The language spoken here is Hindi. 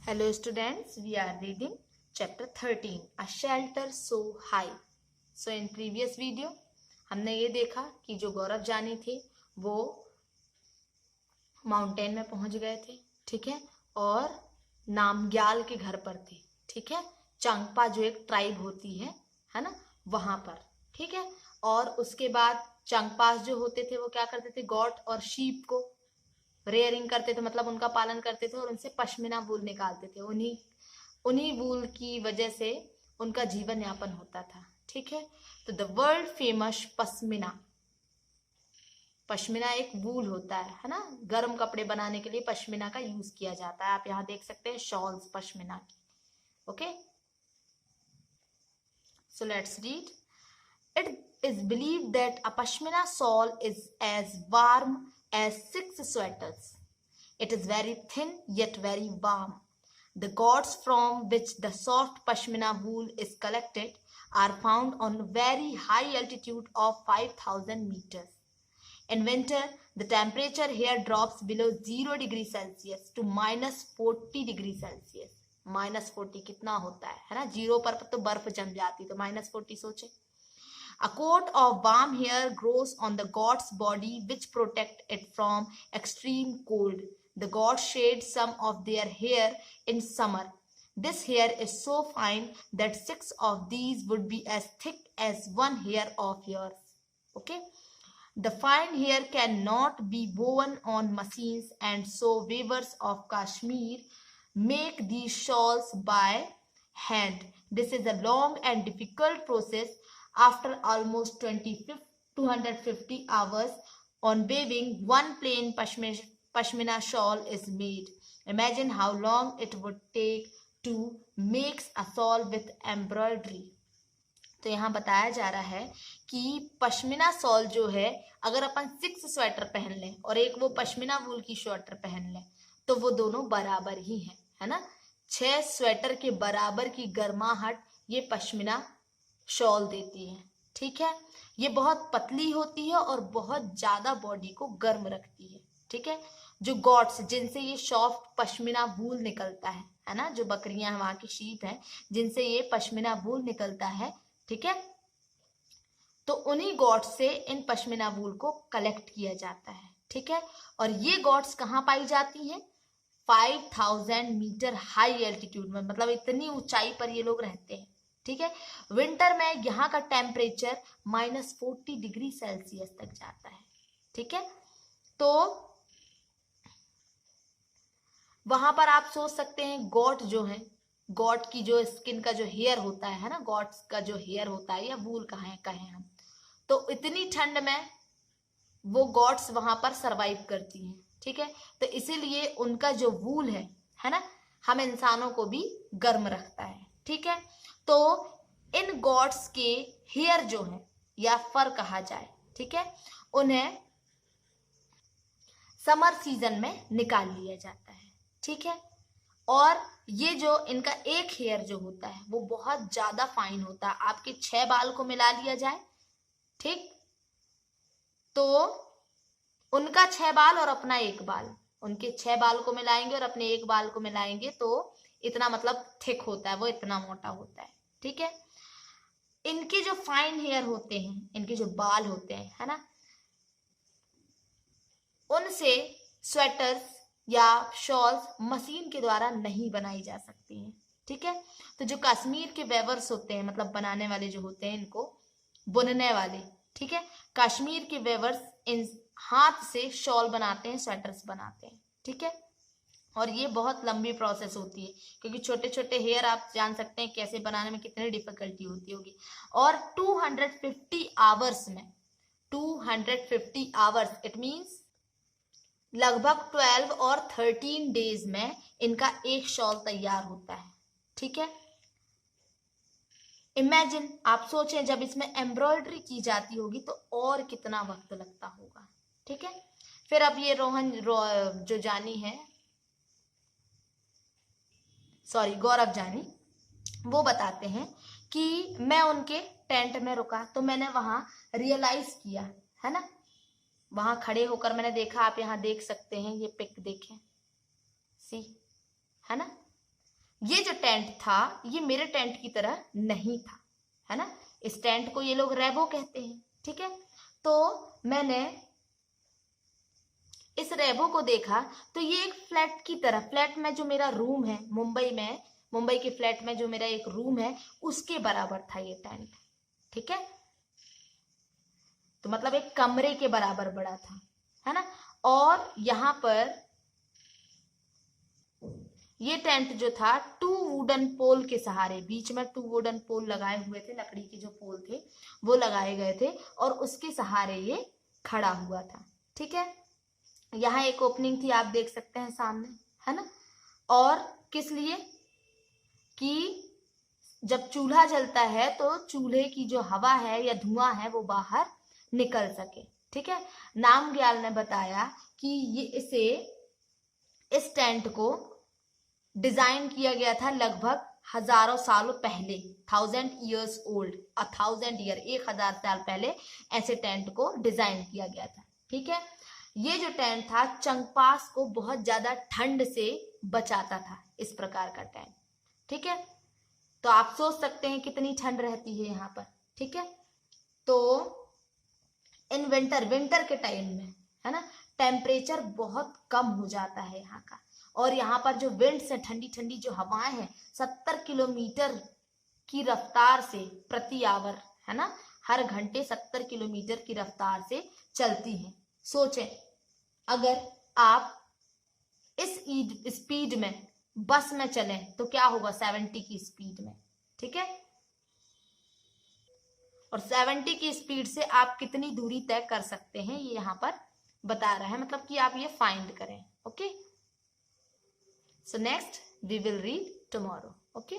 Hello students, we are reading chapter 13, A Shelter So High. So in previous video हमने ये देखा कि जो गौरव जानी थे वो माउंटेन में पहुंच गए थे, ठीक है, और नामग्याल के घर पर थे, ठीक है, चंगपा जो एक ट्राइब होती है ना, वहां पर, ठीक है। और उसके बाद चंगपास जो होते थे वो क्या करते थे, गॉट और शीप को रेयरिंग करते थे, मतलब उनका पालन करते थे और उनसे पश्मीना वूल निकालते थे। उन्हीं उन्हीं वूल की वजह से उनका जीवन यापन होता था, ठीक है। तो the world famous pashmina, pashmina एक वूल होता है ना, गर्म कपड़े बनाने के लिए पश्मीना का यूज किया जाता है। आप यहाँ देख सकते हैं शॉल्स पश्मीना की, okay. So let's read. It is believed that a pashmina shawl is as warm as 6 sweaters. It is very thin yet very warm. The gods from which the soft pashmina wool is collected are found on very high altitude of 5,000 meters. In winter, the temperature here drops below 0 degree Celsius to minus 40 degree Celsius. Minus 40 कितना होता है ना, जीरो पर तो बर्फ जम जाती, तो माइनस 40 सोचे। A coat of warm hair grows on the god's body which protect it from extreme cold. The gods shed some of their hair in summer. This hair is so fine that 6 of these would be as thick as one hair of yours. Okay? The fine hair cannot be woven on machines, and so weavers of Kashmir make these shawls by hand. This is a long and difficult process. After almost 250 hours on weaving, one plain pashmina shawl is made. Imagine how long it would take to make a shawl with embroidery. तो यहाँ बताया जा रहा है कि पश्मीना शॉल जो है, अगर अपन 6 स्वेटर पहन लें और एक वो पश्मीना वूल की स्वेटर पहन लें तो वो दोनों बराबर ही है ना। 6 स्वेटर के बराबर की गर्माहट ये पश्मीना शॉल देती है, ठीक है। ये बहुत पतली होती है और बहुत ज्यादा बॉडी को गर्म रखती है, ठीक है। जो गॉड्स जिनसे ये सॉफ्ट पश्मीना वूल निकलता है ना, जो बकरियां वहां की शीप हैं जिनसे ये पश्मीना वूल निकलता है, ठीक है, तो उन्हीं गॉड्स से इन पश्मीना वूल को कलेक्ट किया जाता है, ठीक है। और ये गॉड्स कहाँ पाई जाती हैं? 5,000 मीटर हाई एल्टीट्यूड में, मतलब इतनी ऊंचाई पर ये लोग रहते हैं, ठीक है। विंटर में यहाँ का टेम्परेचर माइनस 40 डिग्री सेल्सियस तक जाता है, ठीक है। तो वहां पर आप सोच सकते हैं गॉट जो है, गॉट की जो स्किन का जो हेयर होता है ना, गॉट का जो हेयर होता है या वूल कहें हम, तो इतनी ठंड में वो गॉड्स वहां पर सरवाइव करती हैं, ठीक है। तो इसीलिए उनका जो वूल है ना, हम इंसानों को भी गर्म रखता है, ठीक है। तो इन गॉड्स के हेयर जो है या फर कहा जाए, ठीक है, उन्हें समर सीजन में निकाल लिया जाता है, ठीक है। और ये जो इनका एक हेयर जो होता है वो बहुत ज्यादा फाइन होता है। आपके 6 बाल को मिला लिया जाए, ठीक, तो उनका 6 बाल और अपना 1 बाल, उनके 6 बाल को मिलाएंगे और अपने 1 बाल को मिलाएंगे तो इतना मतलब थिक होता है, वो इतना मोटा होता है, ठीक है। इनके जो फाइन हेयर होते हैं, इनके जो बाल होते हैं, है ना, उनसे स्वेटर्स या शॉल्स मशीन के द्वारा नहीं बनाई जा सकती हैं, ठीक है। तो जो कश्मीर के वेवर्स होते हैं, मतलब बनाने वाले जो होते हैं, इनको बुनने वाले, ठीक है, कश्मीर के वेवर्स इन हाथ से शॉल बनाते हैं, स्वेटर्स बनाते हैं, ठीक है। और ये बहुत लंबी प्रोसेस होती है क्योंकि छोटे छोटे हेयर आप जान सकते हैं कैसे बनाने में कितनी डिफिकल्टी होती होगी। और 250 आवर्स में, 250 आवर्स इट मीन्स लगभग 12 और 13 डेज में इनका एक शॉल तैयार होता है, ठीक है। इमेजिन, आप सोचें जब इसमें एम्ब्रॉयडरी की जाती होगी तो और कितना वक्त लगता होगा, ठीक है। फिर अब ये जो जानी है, सॉरी गौरव जानी, वो बताते हैं कि मैं उनके टेंट में रुका तो मैंने वहां रियलाइज किया, है ना, वहां खड़े होकर मैंने देखा, आप यहाँ देख सकते हैं, ये पिक देखें, सी, है ना, ये जो टेंट था ये मेरे टेंट की तरह नहीं था, है ना। इस टेंट को ये लोग रेबो कहते हैं, ठीक है। तो मैंने इस रेबो को देखा तो ये एक फ्लैट की तरह, फ्लैट में जो मेरा रूम है मुंबई के फ्लैट में जो मेरा एक रूम है उसके बराबर था ये टेंट, ठीक है। तो मतलब एक कमरे के बराबर बड़ा था, है ना। और यहां पर ये टेंट जो था 2 वुडन पोल के सहारे, बीच में 2 वुडन पोल लगाए हुए थे, लकड़ी के जो पोल थे वो लगाए गए थे और उसके सहारे ये खड़ा हुआ था, ठीक है। यहाँ एक ओपनिंग थी, आप देख सकते हैं सामने, है ना। और किस लिए कि जब चूल्हा जलता है तो चूल्हे की जो हवा है या धुआं है वो बाहर निकल सके, ठीक है। नामग्याल ने बताया कि ये इस टेंट को डिजाइन किया गया था लगभग हजारों सालों पहले, 1000 years old, 1000 year, 1000 साल पहले ऐसे टेंट को डिजाइन किया गया था, ठीक है। ये जो टेंट था चंगपास को बहुत ज्यादा ठंड से बचाता था, इस प्रकार का टेंट, ठीक है। तो आप सोच सकते हैं कितनी ठंड रहती है यहाँ पर, ठीक है। तो इन विंटर के टाइम में, है ना, टेम्परेचर बहुत कम हो जाता है यहाँ का। और यहाँ पर जो विंड्स है, ठंडी ठंडी जो हवाएं हैं, 70 किलोमीटर की रफ्तार से प्रति आवर, है ना, हर घंटे 70 किलोमीटर की रफ्तार से चलती हैं। सोचें अगर आप इस स्पीड में बस में चलें तो क्या होगा 70 की स्पीड में, ठीक है। और 70 की स्पीड से आप कितनी दूरी तय कर सकते हैं ये यहाँ पर बता रहा है, मतलब कि आप ये फाइंड करें, okay. So next we will read tomorrow, okay.